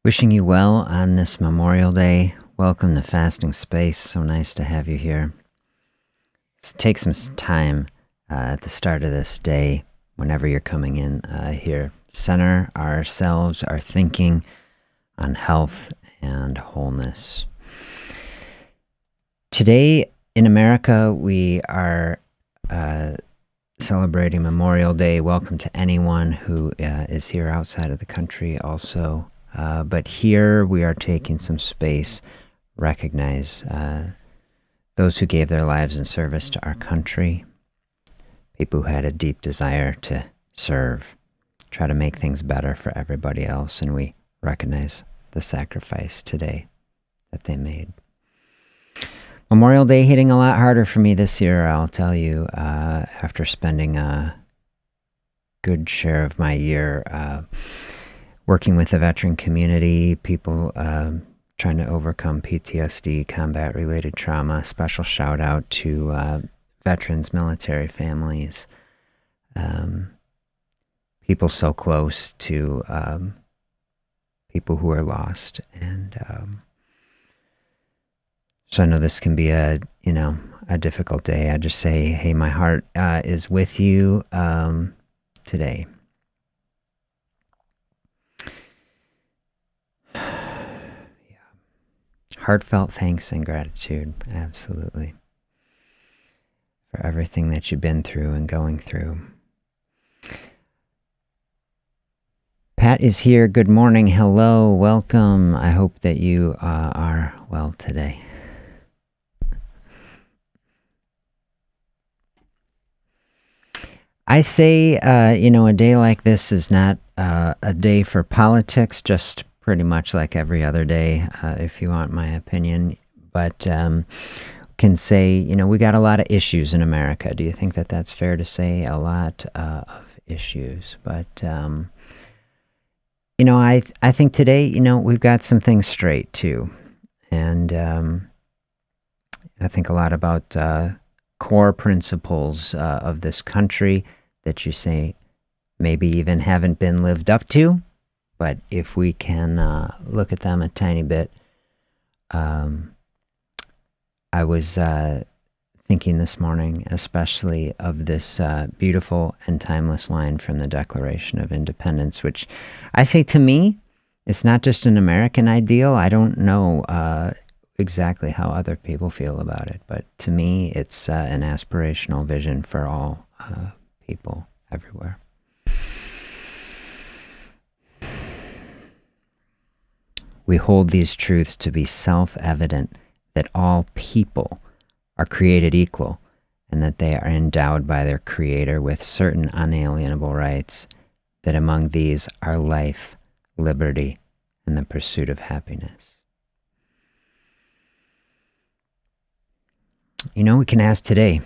Wishing you well on this Memorial Day. Welcome to Fasting Space. So nice to have you here. Let's take some time at the start of this day, whenever you're coming in here. Center ourselves, our thinking on health and wholeness. Today in America, we are celebrating Memorial Day. Welcome to anyone who is here outside of the country also. But here we are taking some space, recognize those who gave their lives in service to our country, people who had a deep desire to serve, try to make things better for everybody else, and we recognize the sacrifice today that they made. Memorial Day hitting a lot harder for me this year, I'll tell you, after spending a good share of my year working with the veteran community, people trying to overcome PTSD, combat-related trauma. Special shout out to veterans, military families, people so close to people who are lost. And so I know this can be a difficult day. I just say, hey, my heart is with you today. Heartfelt thanks and gratitude, absolutely, for everything that you've been through and going through. Pat is here. Good morning. Hello. Welcome. I hope that you are well today. I say, a day like this is not a day for politics, just pretty much like every other day, if you want my opinion. But can say, we got a lot of issues in America. Do you think that that's fair to say? A lot of issues. But, I think today, we've got some things straight, too. And I think a lot about core principles of this country that you say maybe even haven't been lived up to. But if we can look at them a tiny bit, I was thinking this morning especially of this beautiful and timeless line from the Declaration of Independence, which I say to me, it's not just an American ideal. I don't know exactly how other people feel about it, but to me, it's an aspirational vision for all people everywhere. We hold these truths to be self-evident, that all people are created equal and that they are endowed by their Creator with certain unalienable rights, that among these are life, liberty, and the pursuit of happiness. We can ask today,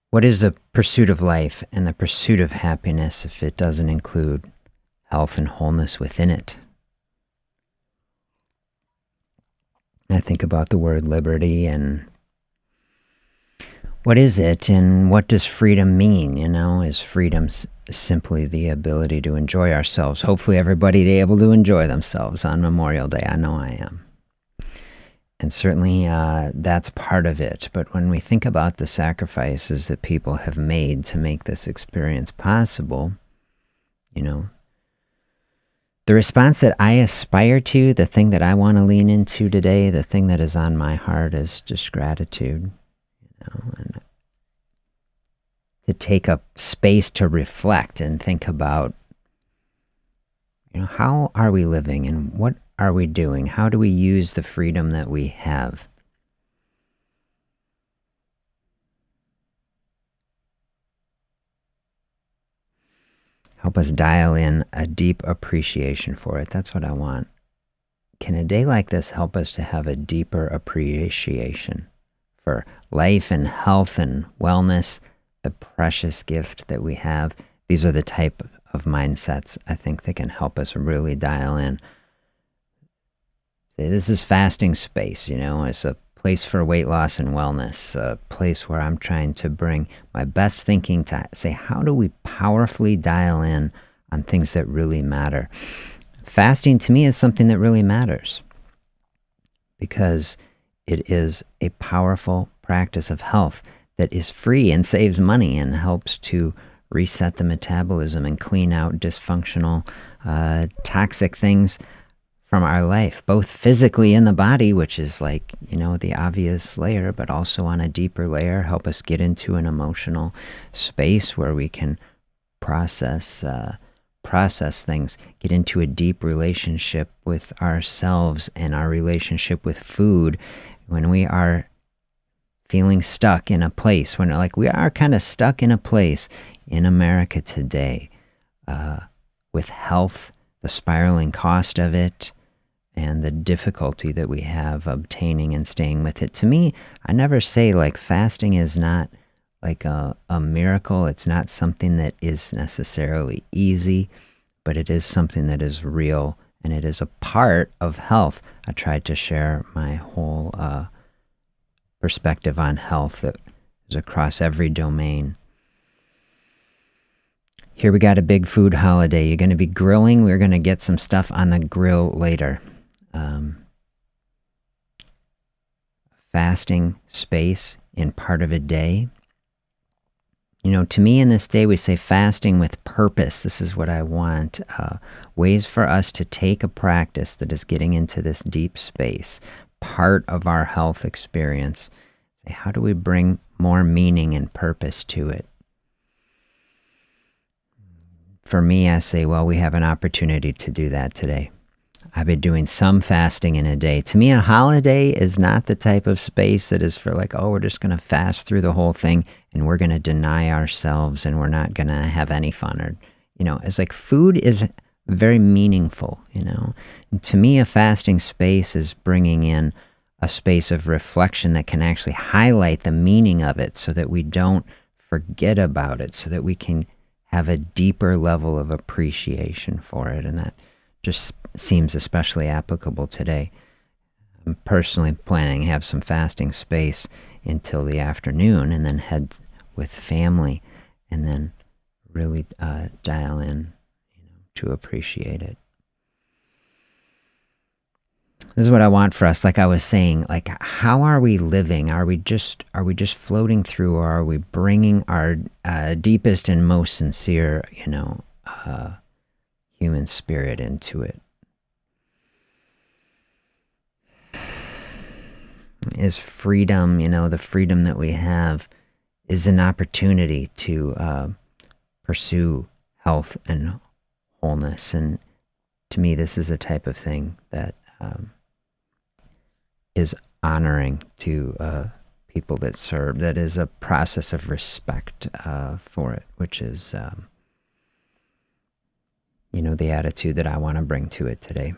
what is the pursuit of life and the pursuit of happiness if it doesn't include health and wholeness within it? I think about the word liberty and what is it and what does freedom mean? Is freedom simply the ability to enjoy ourselves? Hopefully everybody is able to enjoy themselves on Memorial Day. I know I am. And certainly that's part of it. But when we think about the sacrifices that people have made to make this experience possible, the response that I aspire to, the thing that I want to lean into today, the thing that is on my heart is just gratitude, and to take up space to reflect and think about, how are we living and what are we doing? How do we use the freedom that we have? Help us dial in a deep appreciation for it. That's what I want. Can a day like this help us to have a deeper appreciation for life and health and wellness, the precious gift that we have? These are the type of mindsets I think that can help us really dial in. Say, this is fasting space, it's a place for weight loss and wellness, a place where I'm trying to bring my best thinking to say, how do we powerfully dial in on things that really matter? fasting to me is something that really matters because it is a powerful practice of health that is free and saves money and helps to reset the metabolism and clean out dysfunctional, toxic things from our life, both physically in the body, which is like, the obvious layer, but also on a deeper layer, help us get into an emotional space where we can process things, get into a deep relationship with ourselves and our relationship with food. When we are feeling stuck in a place, when we are kind of stuck in a place in America today, with health, the spiraling cost of it, and the difficulty that we have obtaining and staying with it. To me, I never say fasting is not like a miracle. It's not something that is necessarily easy, but it is something that is real, and it is a part of health. I tried to share my whole perspective on health that is across every domain. Here we got a big food holiday. You're going to be grilling. We're going to get some stuff on the grill later. Fasting space in part of a day. To me in this day, we say fasting with purpose. This is what I want. Ways for us to take a practice that is getting into this deep space, part of our health experience. Say, how do we bring more meaning and purpose to it? For me, I say, well, we have an opportunity to do that today. I've been doing some fasting in a day. To me, a holiday is not the type of space that is for we're just going to fast through the whole thing and we're going to deny ourselves and we're not going to have any fun. Or, it's food is very meaningful, And to me, a fasting space is bringing in a space of reflection that can actually highlight the meaning of it so that we don't forget about it, so that we can have a deeper level of appreciation for it. And that just seems especially applicable today. I'm personally planning to have some fasting space until the afternoon and then head with family and then really dial in to appreciate it. This is what I want for us. Like I was saying, how are we living? Are we just floating through, or are we bringing our deepest and most sincere, human spirit into it? Is freedom, the freedom that we have is an opportunity to pursue health and wholeness. And to me, this is a type of thing that is honoring to people that serve. That is a process of respect for it, which is, the attitude that I want to bring to it today.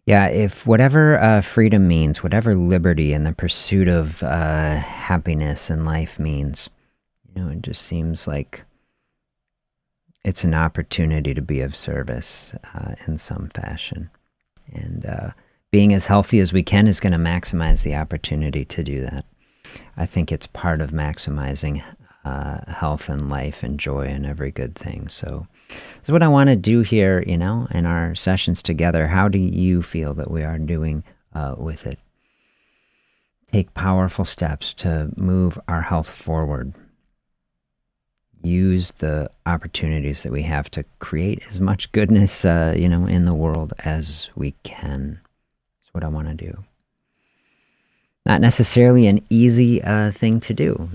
Yeah, if whatever freedom means, whatever liberty and the pursuit of happiness in life means, it just seems like it's an opportunity to be of service in some fashion. And being as healthy as we can is going to maximize the opportunity to do that. I think it's part of maximizing health and life and joy and every good thing. So this is what I want to do here, in our sessions together. How do you feel that we are doing with it? Take powerful steps to move our health forward. Use the opportunities that we have to create as much goodness, in the world as we can. That's what I want to do. Not necessarily an easy thing to do,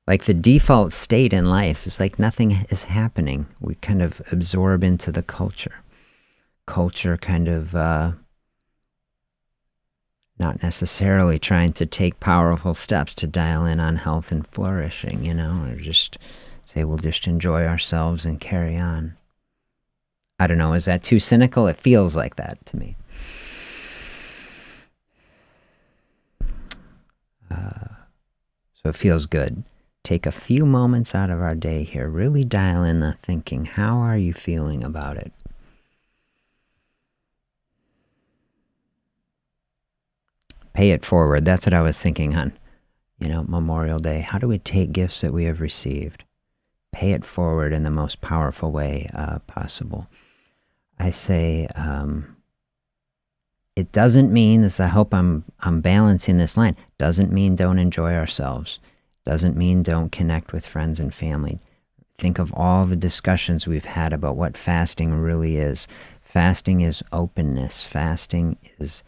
Like the default state in life is like nothing is happening. We kind of absorb into the culture. Culture kind of not necessarily trying to take powerful steps to dial in on health and flourishing, or just say we'll just enjoy ourselves and carry on. I don't know, is that too cynical? It feels like that to me. So it feels good. Take a few moments out of our day here. Really dial in the thinking. How are you feeling about it? Pay it forward. That's what I was thinking on, Memorial Day. How do we take gifts that we have received? Pay it forward in the most powerful way possible. I say, it doesn't mean this. I hope I'm balancing this line. Doesn't mean don't enjoy ourselves. Doesn't mean don't connect with friends and family. Think of all the discussions we've had about what fasting really is. Fasting is openness. Fasting is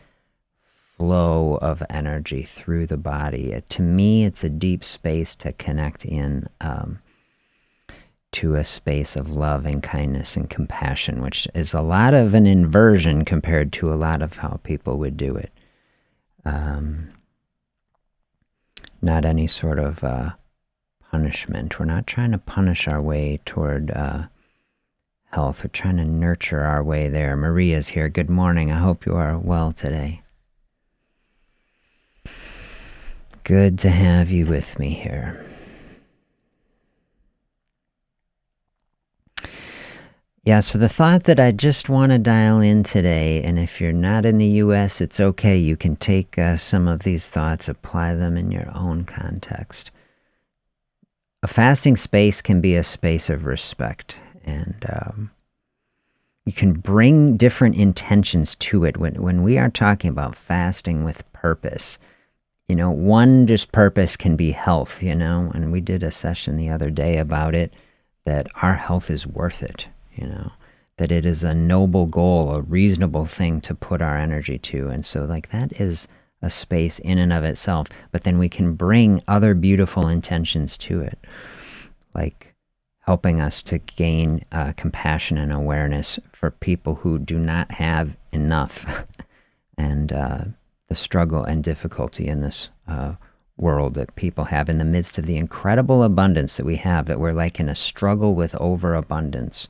flow of energy through the body. To me, it's a deep space to connect in to a space of love and kindness and compassion, which is a lot of an inversion compared to a lot of how people would do it. Not any sort of punishment. We're not trying to punish our way toward health. We're trying to nurture our way there. Maria's here. Good morning. I hope you are well today. Good to have you with me here. Yeah, so the thought that I just want to dial in today, and if you're not in the U.S., it's okay. You can take some of these thoughts, apply them in your own context. A fasting space can be a space of respect, and you can bring different intentions to it. When we are talking about fasting with purpose, one just purpose can be health, and we did a session the other day about it, that our health is worth it. That it is a noble goal, a reasonable thing to put our energy to. And so that is a space in and of itself. But then we can bring other beautiful intentions to it, like helping us to gain compassion and awareness for people who do not have enough and the struggle and difficulty in this world that people have in the midst of the incredible abundance that we have, that we're like in a struggle with overabundance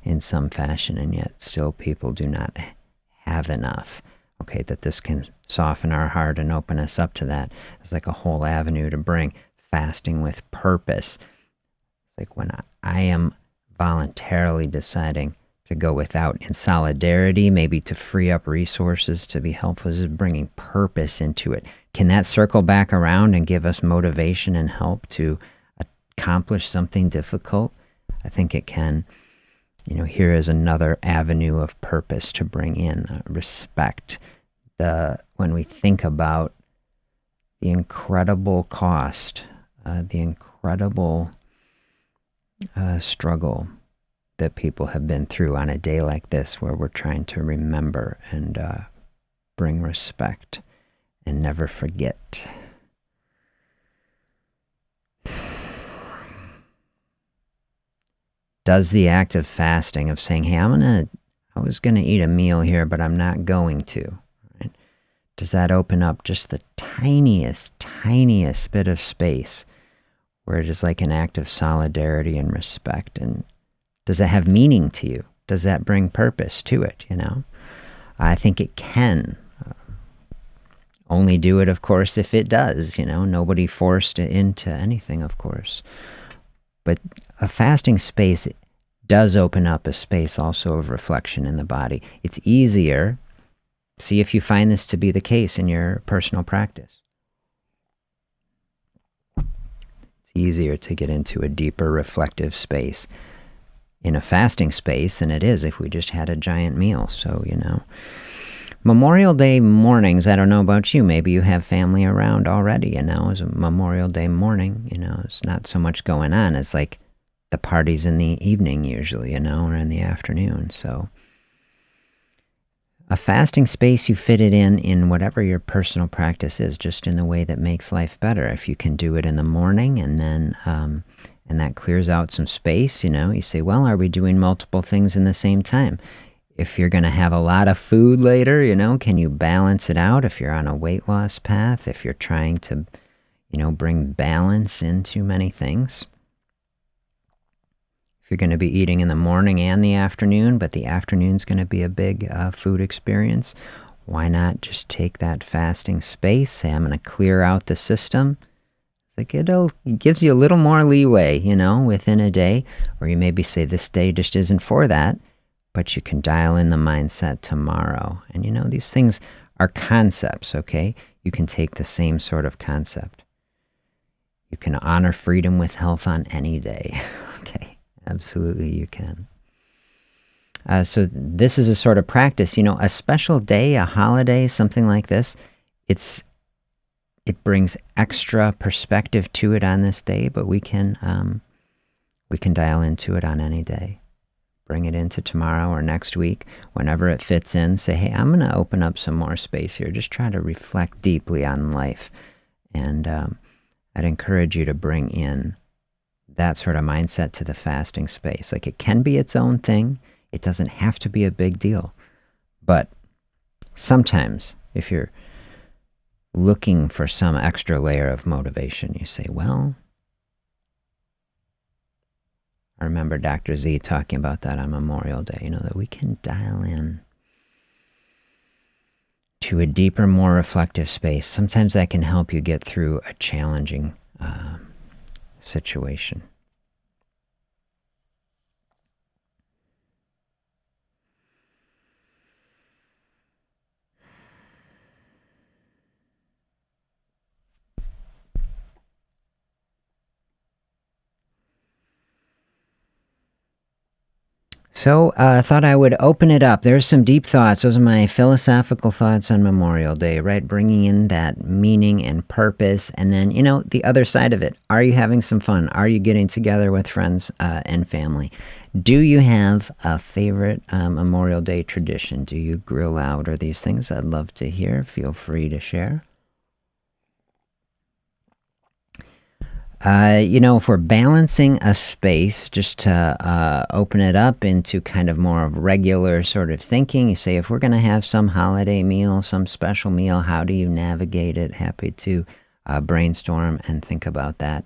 in some fashion, and yet still people do not have enough. Okay, that this can soften our heart and open us up to that. It's like a whole avenue to bring fasting with purpose. It's like when I am voluntarily deciding to go without in solidarity, maybe to free up resources to be helpful, is bringing purpose into it. Can that circle back around and give us motivation and help to accomplish something difficult? I think it can. Here is another avenue of purpose to bring in respect. When we think about the incredible cost, the incredible struggle that people have been through on a day like this, where we're trying to remember and bring respect and never forget. Does the act of fasting, of saying, hey, I was going to eat a meal here, but I'm not going to, right? Does that open up just the tiniest bit of space where it is like an act of solidarity and respect? And does it have meaning to you? Does that bring purpose to it, I think it can. Only do it, of course, if it does, Nobody forced it into anything, of course. But a fasting space does open up a space also of reflection in the body. It's easier. See if you find this to be the case in your personal practice. It's easier to get into a deeper reflective space in a fasting space than it is if we just had a giant meal. So, Memorial Day mornings, I don't know about you, maybe you have family around already, it's a Memorial Day morning, it's not so much going on. It's like the party's in the evening usually, or in the afternoon. So a fasting space, you fit it in whatever your personal practice is, just in the way that makes life better. If you can do it in the morning and then, and that clears out some space, you say, well, are we doing multiple things in the same time? If you're going to have a lot of food later, can you balance it out? If you're on a weight loss path, if you're trying to, bring balance into many things. If you're going to be eating in the morning and the afternoon, but the afternoon's going to be a big food experience, why not just take that fasting space, say, I'm going to clear out the system. Like it gives you a little more leeway, within a day, or you maybe say this day just isn't for that, but you can dial in the mindset tomorrow. And these things are concepts, okay? you can take the same sort of concept. You can honor freedom with health on any day. Okay, absolutely you can. So this is a sort of practice, a special day, a holiday, something like this. It brings extra perspective to it on this day, but we can dial into it on any day. Bring it into tomorrow or next week, whenever it fits in. Say, hey, I'm going to open up some more space here. Just try to reflect deeply on life. And I'd encourage you to bring in that sort of mindset to the fasting space. Like, it can be its own thing. It doesn't have to be a big deal. But sometimes, if you're looking for some extra layer of motivation, you say, well, I remember Dr. Z talking about that on Memorial Day, that we can dial in to a deeper, more reflective space. Sometimes that can help you get through a challenging situation. So I thought I would open it up. There's some deep thoughts. Those are my philosophical thoughts on Memorial Day, right? Bringing in that meaning and purpose. And then, the other side of it. Are you having some fun? Are you getting together with friends and family? Do you have a favorite Memorial Day tradition? Do you grill out or these things? I'd love to hear. Feel free to share. If we're balancing a space, just to open it up into kind of more of regular sort of thinking, you say, if we're going to have some holiday meal, some special meal, how do you navigate it? Happy to brainstorm and think about that.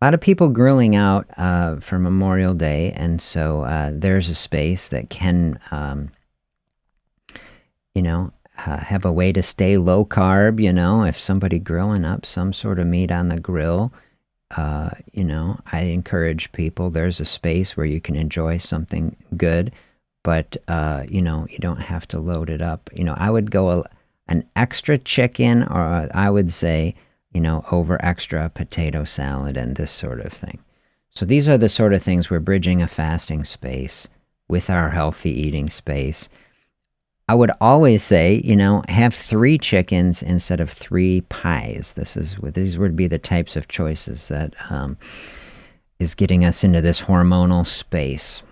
A lot of people grilling out for Memorial Day, and so there's a space that can, have a way to stay low carb. If somebody grilling up some sort of meat on the grill, I encourage people, there's a space where you can enjoy something good, but, you don't have to load it up. I would go an extra chicken, or I would say, over extra potato salad and this sort of thing. So these are the sort of things we're bridging a fasting space with our healthy eating space. I would always say, have 3 chickens instead of 3 pies. These would be the types of choices that is getting us into this hormonal space.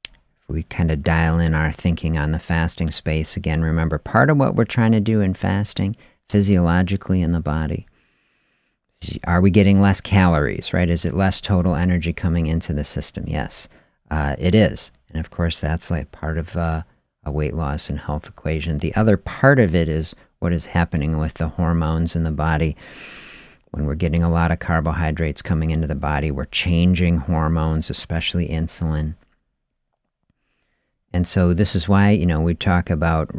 If we kind of dial in our thinking on the fasting space, again, remember, part of what we're trying to do in fasting, physiologically in the body, are we getting less calories, right? Is it less total energy coming into the system? Yes, it is. And of course, that's like part of a weight loss and health equation. The other part of it is what is happening with the hormones in the body. When we're getting a lot of carbohydrates coming into the body, we're changing hormones, especially insulin. And so this is why, we talk about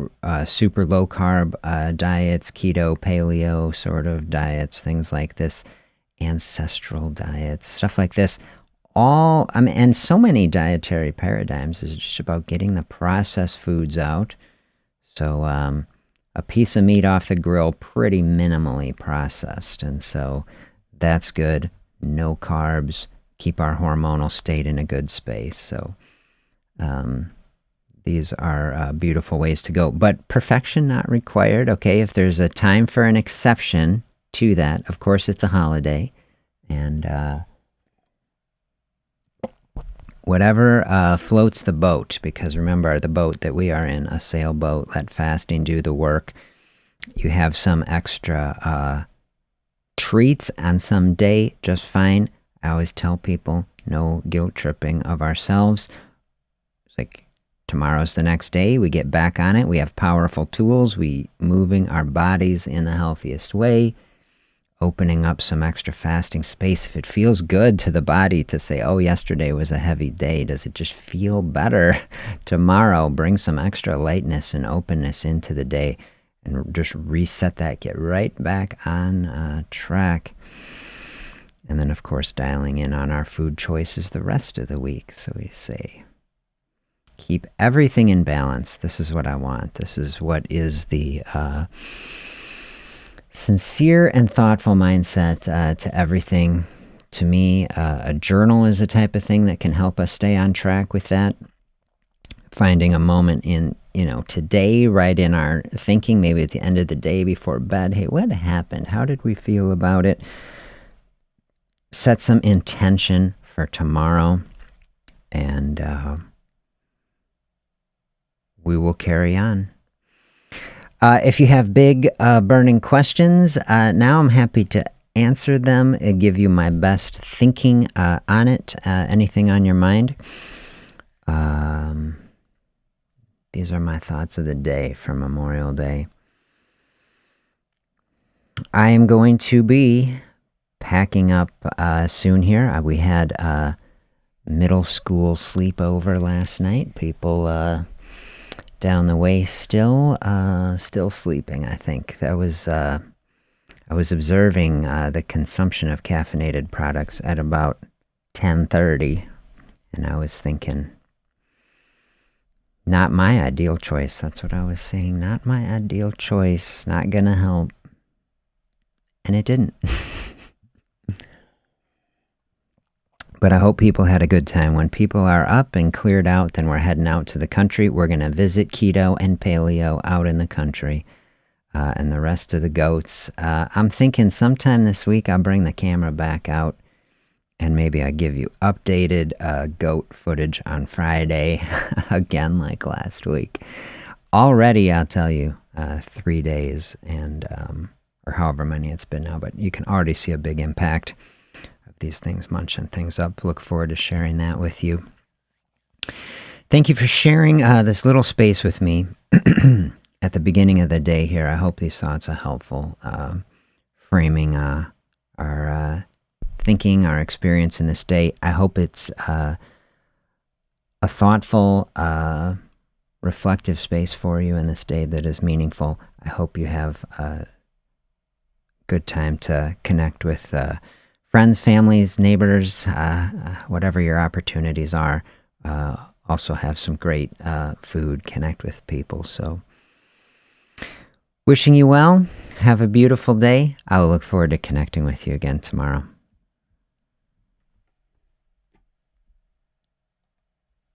super low carb diets, keto, paleo sort of diets, things like this, ancestral diets, stuff like this. And so many dietary paradigms is just about getting the processed foods out. So a piece of meat off the grill, pretty minimally processed. And so that's good. No carbs, keep our hormonal state in a good space. So these are beautiful ways to go. But perfection not required, okay? If there's a time for an exception to that, of course it's a holiday. And whatever floats the boat, because remember, the boat that we are in, a sailboat, let fasting do the work. You have some extra treats on some day, just fine. I always tell people, no guilt tripping of ourselves. It's like, tomorrow's the next day, we get back on it, we have powerful tools, we moving our bodies in the healthiest way, opening up some extra fasting space. If it feels good to the body to say, oh, yesterday was a heavy day, does it just feel better tomorrow? Bring some extra lightness and openness into the day and just reset that, get right back on track. And then, of course, dialing in on our food choices the rest of the week. So we say, keep everything in balance. This is what I want. This is what is the sincere and thoughtful mindset to everything. To me, a journal is a type of thing that can help us stay on track with that. Finding a moment in, today, right in our thinking, maybe at the end of the day before bed. Hey, what happened? How did we feel about it? Set some intention for tomorrow, and we will carry on. If you have big burning questions, now I'm happy to answer them and give you my best thinking on it. Anything on your mind? These are my thoughts of the day for Memorial Day. I am going to be packing up soon here. We had a middle school sleepover last night. People down the way still sleeping, I think. That was I was observing the consumption of caffeinated products at about 10:30, and I was thinking, not my ideal choice. That's what I was saying. Not my ideal choice. Not gonna help. And it didn't. But I hope people had a good time. When people are up and cleared out, then we're heading out to the country. We're going to visit keto and paleo out in the country. And the rest of the goats. I'm thinking sometime this week I'll bring the camera back out. And maybe I'll give you updated goat footage on Friday. Again, like last week. Already, I'll tell you, 3 days. And or however many it's been now. But you can already see a big impact of these things, munching things up. Look forward to sharing that with you. Thank you for sharing this little space with me at the beginning of the day here. I hope these thoughts are helpful, framing our thinking, our experience in this day. I hope it's a thoughtful, reflective space for you in this day that is meaningful. I hope you have a good time to connect with friends, families, neighbors, whatever your opportunities are. Also have some great food, connect with people. So wishing you well. Have a beautiful day. I'll look forward to connecting with you again tomorrow.